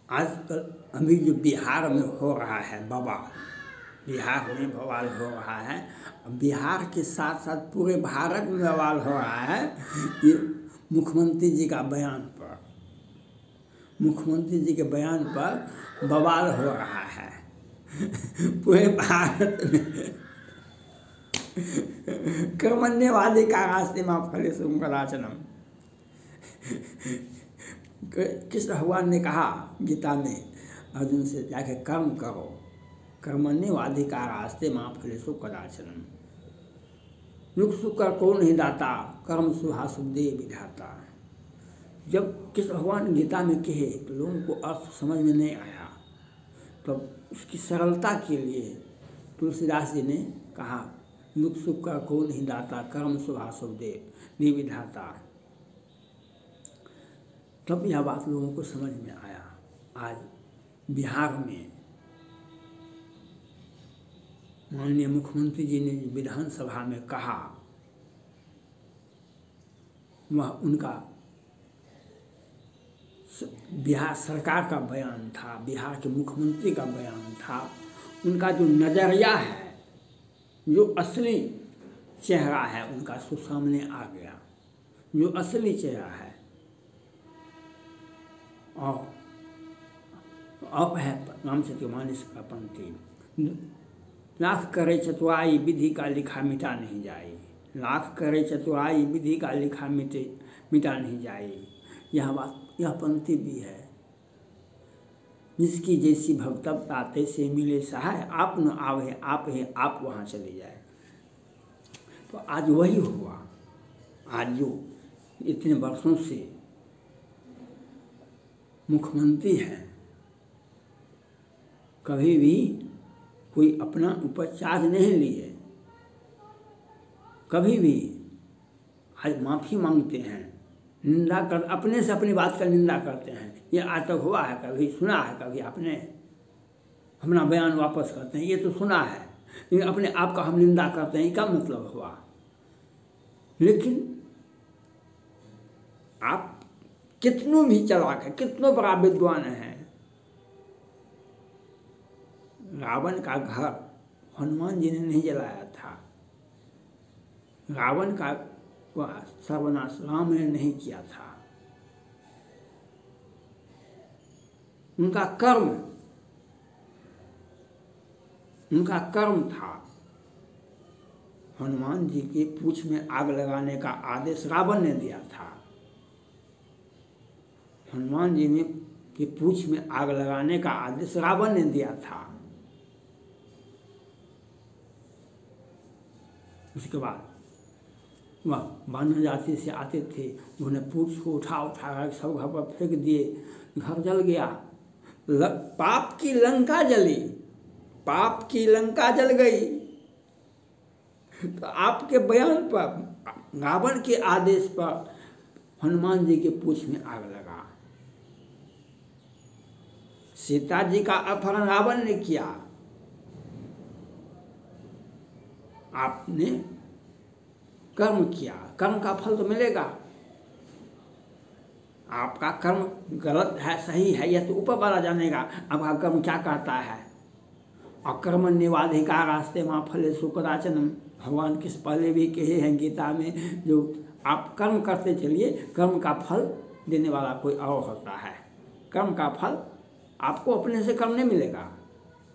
आजकल अभी जो बिहार में हो रहा है बवाल, बिहार में बवाल हो रहा है, बिहार के साथ साथ पूरे भारत में बवाल हो रहा है। ये मुख्यमंत्री जी का बयान पर, मुख्यमंत्री जी के बयान पर बवाल हो रहा है पूरे भारत में। कर्मण्यवादी का रास्ते मां फलेषु कदाचनम। कृष्ण भगवान ने कहा गीता में अर्जुन से जाके कर्म करो, कर्मण्यवादी का रास्ते मां फलेषु कदाचनम। दुख सुख कर को नहीं दाता, कर्म सुहासु दे विधाता। जब कृष्ण भगवान गीता में कहे तो लोगों को अर्थ समझ में नहीं आया, तो उसकी सरलता के लिए तुलसीदास जी ने कहा दुख सुख कर को नहीं दाता, कर्म सुहासु दे विधाता। तब यह बात लोगों को समझ में आया। आज बिहार में माननीय मुख्यमंत्री जी ने विधानसभा में कहा, वह उनका बिहार सरकार का बयान था, बिहार के मुख्यमंत्री का बयान था। उनका जो नज़रिया है, जो असली चेहरा है, उनका सामने आ गया, जो असली चेहरा है। और अब है रामचरितमानस का पंक्ति, लाख करे चतुराई विधि का लिखा मिटा नहीं जाए, लाख करे चतुराई विधि का लिखा मिटा नहीं जाए। यह बात, यह पंक्ति भी है, जिसकी जैसी भक्तव्यता तैसे मिले सहाय, आप न आवे आप है आप वहाँ चले जाए। तो आज वही हुआ। आज जो इतने वर्षों से मुख्यमंत्री हैं, कभी भी कोई अपना ऊपर चार्ज नहीं लिए, कभी भी आज माफ़ी मांगते हैं, निंदा कर, अपने से अपनी बात का निंदा करते हैं। ये आज तक हुआ है? कभी सुना है? कभी आपने अपना बयान वापस करते हैं, ये तो सुना है, लेकिन अपने आप का हम निंदा करते हैं, क्या मतलब हुआ? लेकिन आप कितनों भी चालाक है, कितनों बड़ा विद्वान है, रावण का घर हनुमान जी ने नहीं जलाया था, रावण का सर्वनाश राम ने नहीं किया था। उनका कर्म था। हनुमान जी के पूंछ में आग लगाने का आदेश रावण ने दिया था। हनुमान जी में के पूंछ में आग लगाने का आदेश रावण ने दिया था। उसके बाद वह वानर जाति से आते थे, उन्होंने पूंछ को उठा कर सब घर पर फेंक दिए, घर जल गया। पाप की लंका जली, पाप की लंका जल गई। तो आपके बयान पर, रावण के आदेश पर हनुमान जी के पूंछ में आग लगा। सीता जी का अपहरण रावण ने किया, आपने कर्म किया, कर्म का फल तो मिलेगा। आपका कर्म गलत है सही है यह तो ऊपर वाला जानेगा, आपका कर्म क्या कहता है। अकर्मण्येवाधिकार रास्ते मां फलेषु कदाचनम। भगवान किस पहले भी कहे हैं गीता में, जो आप कर्म करते चलिए, कर्म का फल देने वाला कोई और होता है। कर्म का फल आपको अपने से कर्म नहीं मिलेगा,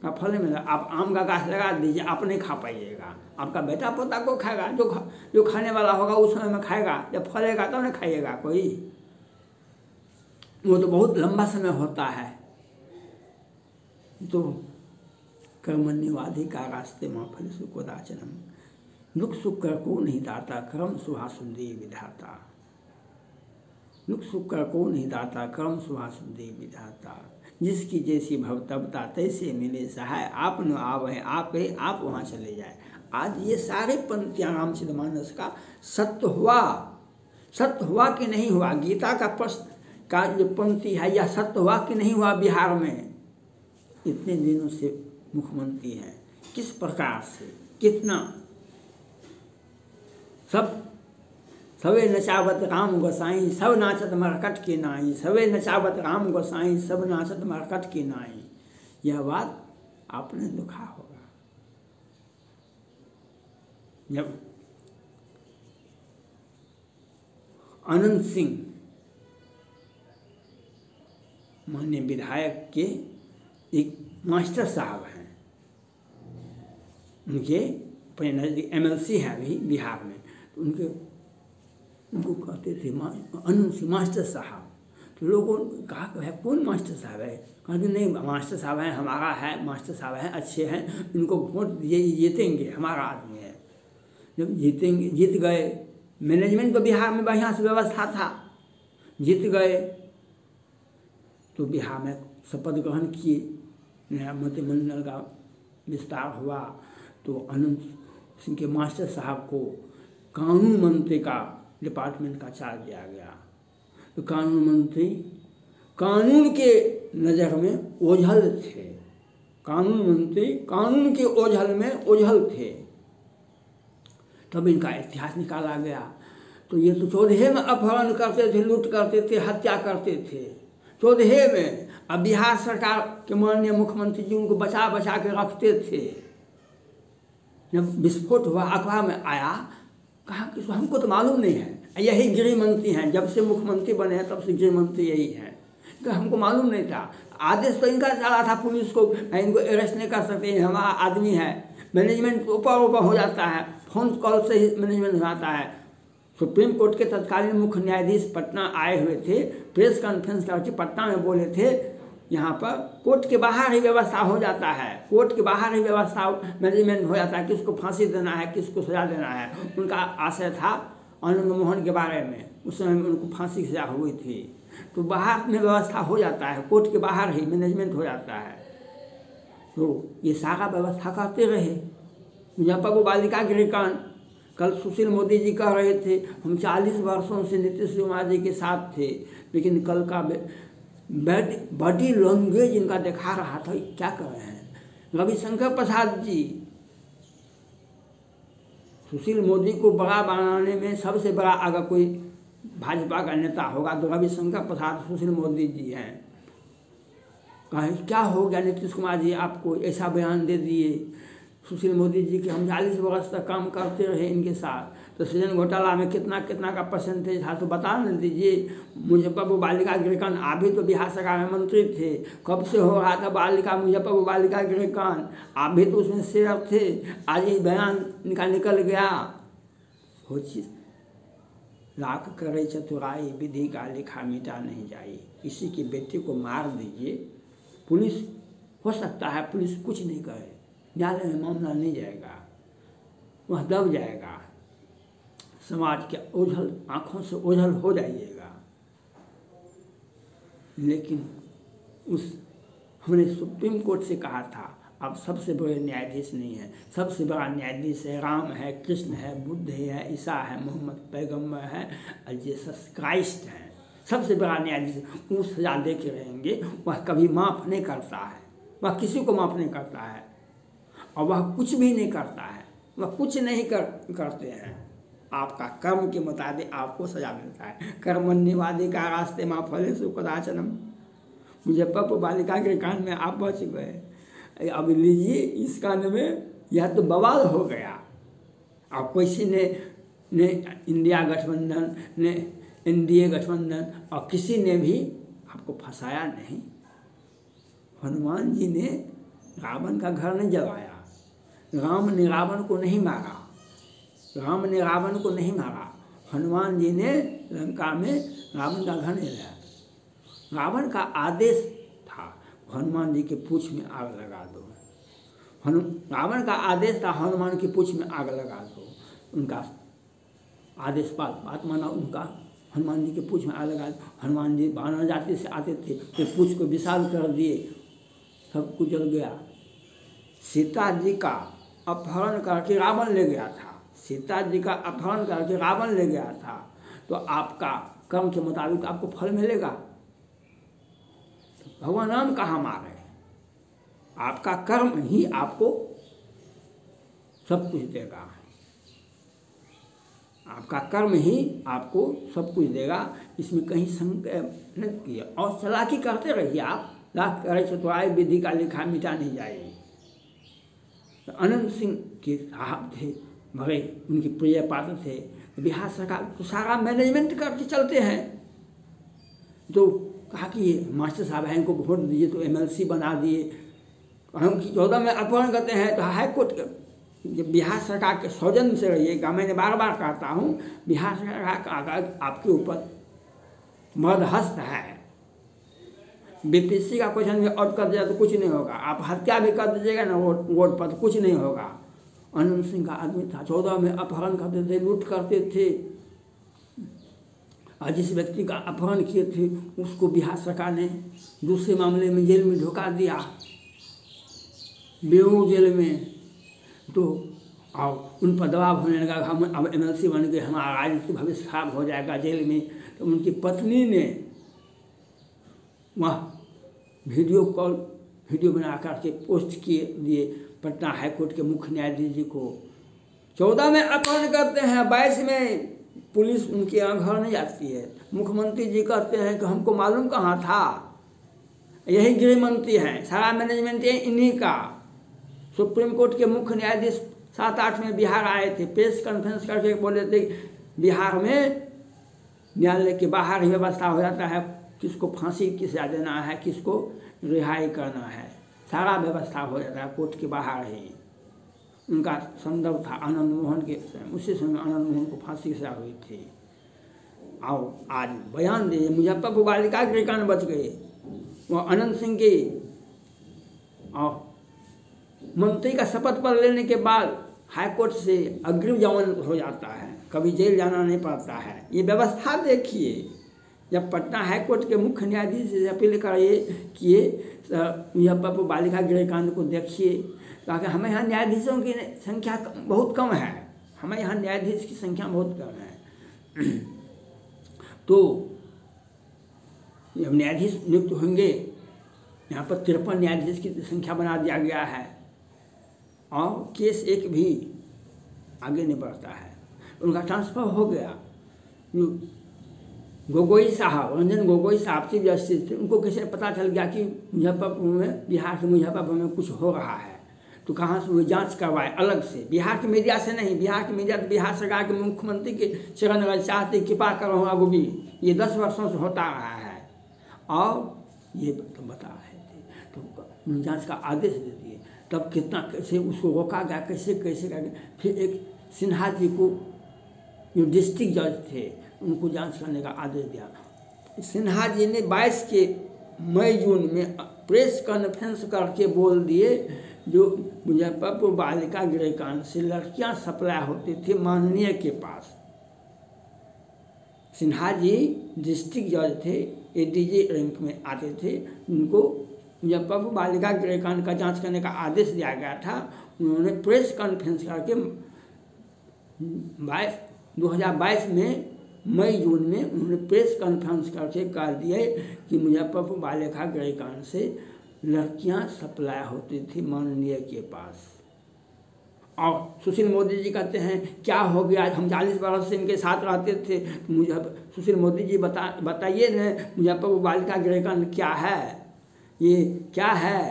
का फल नहीं मिलेगा। आप आम का गाछ लगा दीजिए, आप नहीं खा पाइएगा, आपका बेटा पोता को खाएगा, जो खाने वाला होगा उस समय में खाएगा, जब फलेगा तब नहीं खाइएगा कोई, वो तो बहुत लंबा समय होता है। तो कर्मण्येवाधिकार रास्ते मां फलेषु कदाचनम। दुख सुख कर को नहीं दाता, कर्म सुहासु दे विधाता। दुख सुख कर को नहीं दाता, कर्म सुहासु दे विधाता। जिसकी जैसी भक्तव्यता तैसे मिले सहाय, आप न आवे आप है आप वहाँ चले जाए। आज ये सारे पंक्तियाँ रामचरितमानस का सत्य हुआ, सत्य हुआ कि नहीं हुआ? गीता का प्रश्न का जो पंक्ति है, यह सत्य हुआ कि नहीं हुआ? बिहार में इतने दिनों से मुख्यमंत्री हैं, किस प्रकार से, कितना सब सवे नचावत राम गोसाई सब नाचत मरकट के नाई, सवे नचावत राम गोसाई सब नाचत मरकट के नाई। यह बात आपने देखा होगा। जब अनंत सिंह माननीय विधायक के एक मास्टर साहब हैं, उनके अपने नजदीक MLC हैं अभी बिहार में, तो उनको कहते थे अनंत सिंह मास्टर साहब। तो लोगों ने कहा कि कौन मास्टर साहब है? कहा कि नहीं मास्टर साहब हैं, हमारा है, मास्टर साहब हैं, अच्छे हैं, इनको वोट दिए, जीतेंगे, हमारा आदमी है। जब जीतेंगे, जीत गए, मैनेजमेंट तो बिहार में बढ़िया से व्यवस्था था, जीत गए तो बिहार में शपथ ग्रहण किए, नया मंत्रिमंडल का विस्तार हुआ। तो अनंत सिंह के मास्टर साहब को कानून मंत्री का डिपार्टमेंट का चार्ज दिया गया। तो कानून मंत्री कानून के नज़र में ओझल थे, कानून मंत्री कानून के ओझल में ओझल थे। तब इनका इतिहास निकाला गया। तो ये तो 14 में अपहरण करते थे, लूट करते थे, हत्या करते थे 14 में। अब बिहार सरकार के माननीय मुख्यमंत्री जी उनको बचा बचा के रखते थे। जब विस्फोट हुआ अखबार में आया, कहा कि हमको तो मालूम नहीं है, यही गृह मंत्री हैं, जब से मुख्यमंत्री बने हैं तब से गृह मंत्री यही हैं, कि हमको मालूम नहीं था। आदेश तो इनका चला था पुलिस को, इनको अरेस्ट नहीं कर सकते, हमारा आदमी है। मैनेजमेंट ऊपर हो जाता है, फोन कॉल से ही मैनेजमेंट हो जाता है। सुप्रीम कोर्ट के तत्कालीन मुख्य न्यायाधीश पटना आए हुए थे, प्रेस कॉन्फ्रेंस करके पटना में बोले थे, यहाँ पर कोर्ट के बाहर ही व्यवस्था हो जाता है, कोर्ट के बाहर ही व्यवस्था मैनेजमेंट हो जाता है, किसको फांसी देना है, किसको सजा देना है। उनका आशय था आनंद मोहन के बारे में, उस समय में उनको फांसी की सजा हुई थी। तो बाहर में व्यवस्था हो जाता है, कोर्ट के बाहर ही मैनेजमेंट हो जाता है। तो ये सारा व्यवस्था करते रहे। मुजफ्फरपुर बालिका गृह कांड, कल सुशील मोदी जी कह रहे थे हम 40 वर्षों से नीतीश कुमार जी के साथ थे, लेकिन कल का बॉडी लैंग्वेज इनका दिखा रहा था। क्या कर रहे हैं रविशंकर प्रसाद जी? सुशील मोदी को बड़ा बनाने में सबसे बड़ा अगर कोई भाजपा का नेता होगा तो रविशंकर प्रसाद सुशील मोदी जी हैं। कहें क्या हो गया नीतीश कुमार जी, आपको ऐसा बयान दे दिए सुशील मोदी जी कि हम 40 वर्ष तक काम करते रहे इनके साथ, तो सृजन घोटाला में कितना कितना का परसेंटेज था तो बता न दीजिए। मुजफ्फरपुर बालिका गृह कांड, आप भी तो बिहार सरकार में मंत्री थे, कब से हो रहा था मुजफ्फरपुर बालिका गृह कांड, आप भी तो उसमें शेयर थे। आज ये बयान इनका निकल गया। हो चीज लाख करे चतुराई, विधि का लेखा मिटा नहीं जाए। किसी के बेटे को मार दीजिए, पुलिस हो सकता है पुलिस कुछ नहीं करे, न्यायालय में मामला नहीं जाएगा, वह दब जाएगा, समाज के ओझल आँखों से ओझल हो जाइएगा। लेकिन हमने सुप्रीम कोर्ट से कहा था अब सबसे बड़े न्यायाधीश नहीं है, सबसे बड़ा न्यायाधीश है राम है, कृष्ण है, बुद्ध है, ईसा है, मोहम्मद पैगम्बर है और जीसस क्राइस्ट है। सबसे बड़ा न्यायाधीश वो सजा दे के रहेंगे, वह कभी माफ़ नहीं करता है, वह किसी को माफ़ नहीं करता है और वह कुछ भी नहीं करता है, वह कुछ नहीं करते हैं। आपका कर्म के मुताबिक आपको सजा मिलता है। कर्मण्यवादी का रास्ते माँ फले सुकदाचनम। मुजफ्फरपुर बालिका के कांड में आप बच गए, अब लीजिए इस कांड में यह तो बवाल हो गया। अब किसी ने इंडिया गठबंधन ने NDA गठबंधन और किसी ने भी आपको फंसाया नहीं। हनुमान जी ने रावण का घर नहीं जलाया, राम ने रावण को नहीं मारा, राम ने रावण को नहीं मारा, हनुमान जी ने लंका में रावण का घर नहीं जलाया। रावण का आदेश था हनुमान जी के पूंछ में आग लगा दो, रावण का आदेश था हनुमान की पूंछ में आग लगा दो। उनका आदेश बात माना, उनका हनुमान जी के पूंछ में आग लगा दो। हनुमान जी वानर जाति से आते थे तो पूंछ को विशाल कर दिए, सब कुछ जल गया। सीता जी का अपहरण करके रावण ले गया था, सीता जी का अपहरण करके रावण ले गया था, तो आपका कर्म के मुताबिक आपको फल मिलेगा। भगवान राम कहाँ मारे, आपका कर्म ही आपको सब कुछ देगा। आपका कर्म ही आपको सब कुछ देगा, इसमें कहीं संदेह नहीं किया। और चालाकी करते रहिए आप, लाख करे से तो आए विधि का लिखा मिटा नहीं जाएगी। तो अनंत सिंह के साहब थे बड़े, उनके प्रिय पात्र थे। बिहार सरकार तो सारा मैनेजमेंट करके चलते हैं, तो कहा कि मास्टर साहब हैं, इनको वोट दीजिए, तो MLC बना दिए। हम कि 14 में अपहरण करते हैं तो हाई कोर्ट जब बिहार सरकार के सौजन्य से रहिएगा। मैंने बार बार कहता हूँ, बिहार सरकार का अगर आपके ऊपर मदहस्त है, BPSC का क्वेश्चन भी आउट कर दिया तो कुछ नहीं होगा, आप हत्या भी कर दीजिएगा ना वोट पर तो कुछ नहीं होगा। अनंत सिंह का आदमी था, 14 में अपहरण करते थे, लूट करते थे, और जिस व्यक्ति का अपहरण किए थे उसको बिहार सरकार ने दूसरे मामले में जेल में ढुका दिया, बेऊर जेल में। तो और उन पर दबाव होने लगा, हम अब MLC बन गए, हमारा राजनीतिक भविष्य खराब हो जाएगा जेल में। तो उनकी पत्नी ने वह वीडियो बना करके पोस्ट किए दिए पटना हाईकोर्ट के मुख्य न्यायाधीश जी को। 14 में अपहरण करते हैं, 22 में पुलिस उनके यहाँ घर नहीं जाती है। मुख्यमंत्री जी कहते हैं कि हमको मालूम कहाँ था, यही गृह मंत्री हैं, सारा मैनेजमेंट इन्हीं का। सुप्रीम कोर्ट के मुख्य न्यायाधीश 7-8 में बिहार आए थे, प्रेस कॉन्फ्रेंस करके बोले थे बिहार में न्यायालय के बाहर ही व्यवस्था हो जाता है, किसको फांसी की सजा देना है, किसको रिहाई करना है, सारा व्यवस्था हो जाता है कोर्ट के बाहर ही। उनका संदर्भ था आनंद मोहन के समय, उसी समय आनंद मोहन को फांसी की सजा हुई थी। आओ आज बयान दे, मुजफ्फरपुर बालिका गृहकांड बच गए, वो अनंत सिंह के और मंत्री का शपथ पत्र लेने के बाद हाईकोर्ट से अग्रिम जमानत हो जाता है, कभी जेल जाना नहीं पड़ता है। ये व्यवस्था देखिए, जब पटना हाईकोर्ट के मुख्य न्यायाधीश से अपील किए मुजफ्फरपुर बालिका गृहकांड को देखिए, ताकि हमें यहाँ न्यायाधीशों की संख्या बहुत कम है, हमें यहाँ न्यायाधीश की संख्या बहुत कम है। तो जब न्यायाधीश नियुक्त होंगे, यहाँ पर 53 न्यायाधीश की संख्या बना दिया गया है, और केस एक भी आगे नहीं बढ़ता है। उनका ट्रांसफ़र हो गया। गोगोई साहब, रंजन गोगोई साहब चीफ जस्टिस थे, उनको कैसे पता चल गया कि मुजफ्फरपुर में, बिहार के मुजफ्फरपुर में कुछ हो रहा है, तो कहाँ से वो जांच करवाए अलग से, बिहार की मीडिया से नहीं। बिहार की मीडिया तो बिहार सरकार के मुख्यमंत्री के चरण अगर चाहते कृपा करो अगो भी, ये 10 वर्षों से होता रहा है, और ये तो बता रहे थे, तो जांच का आदेश दे दिए। तब कितना कैसे उसको रोका गया, कैसे कैसे करके फिर एक सिन्हा जी को, जो डिस्ट्रिक्ट जज थे, उनको जांच करने का आदेश दिया। सिन्हा जी ने 22 के मई-जून में प्रेस कॉन्फ्रेंस करके बोल दिए, जो मुजफ्फरपुर बालिका गृहकांड से लड़कियां सप्लाई होती थी माननीय के पास। सिन्हा जी डिस्ट्रिक्ट जज थे, ADJ रैंक में आते थे, उनको मुजफ्फरपुर बालिका गृहकांड का जांच करने का आदेश दिया गया था। उन्होंने प्रेस कॉन्फ्रेंस करके 2022 में मई-जून में उन्होंने प्रेस कॉन्फ्रेंस करके कह दिए कि मुजफ्फरपुर बालिका गृहकांड से लड़कियां सप्लाई होती थी माननीय के पास। और सुशील मोदी जी कहते हैं क्या हो गया, हम 40 वर्ष से इनके साथ रहते थे, मुझे सुशील मोदी जी बताइए न, मुजफ्फरपुर बालिका गृहकांड क्या है, ये क्या है,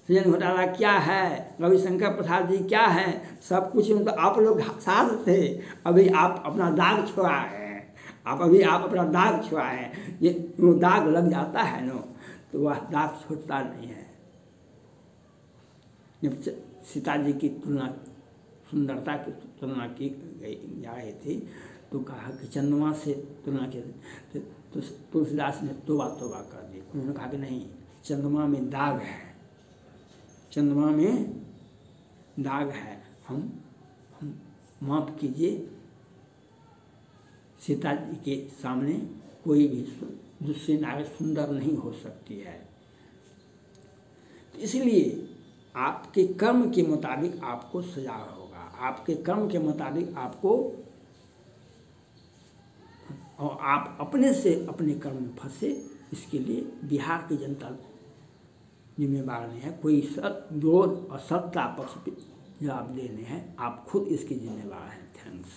सृजन घोटाला क्या है, रविशंकर प्रसाद जी क्या है, सब कुछ तो आप लोग साथ थे। अभी आप अपना दाग छुड़ाए हैं, आप अपना दाग छुड़ाए हैं। ये वो दाग लग जाता है ना, तो वह दाग छूटता नहीं है। जब सीता जी की तुलना, सुंदरता की तुलना की जा रही थी, तो कहा कि चंद्रमा से तुलना की, तो तुलसीदास ने तोबा तोबा कर दी। उन्होंने कहा कि नहीं, चंद्रमा में दाग है, चंद्रमा में दाग है, हम माफ कीजिए, सीता जी के सामने कोई भी दूसरी नारी सुंदर नहीं हो सकती है। इसलिए आपके कर्म के मुताबिक आपको सजा होगा, आपके कर्म के मुताबिक आपको, और आप अपने से अपने कर्म में फंसे, इसके लिए बिहार की जनता जिम्मेवार नहीं है। कोई विरोध और सत्ता पक्ष जवाब देने हैं, आप खुद इसके जिम्मेवार हैं। थैंक्स।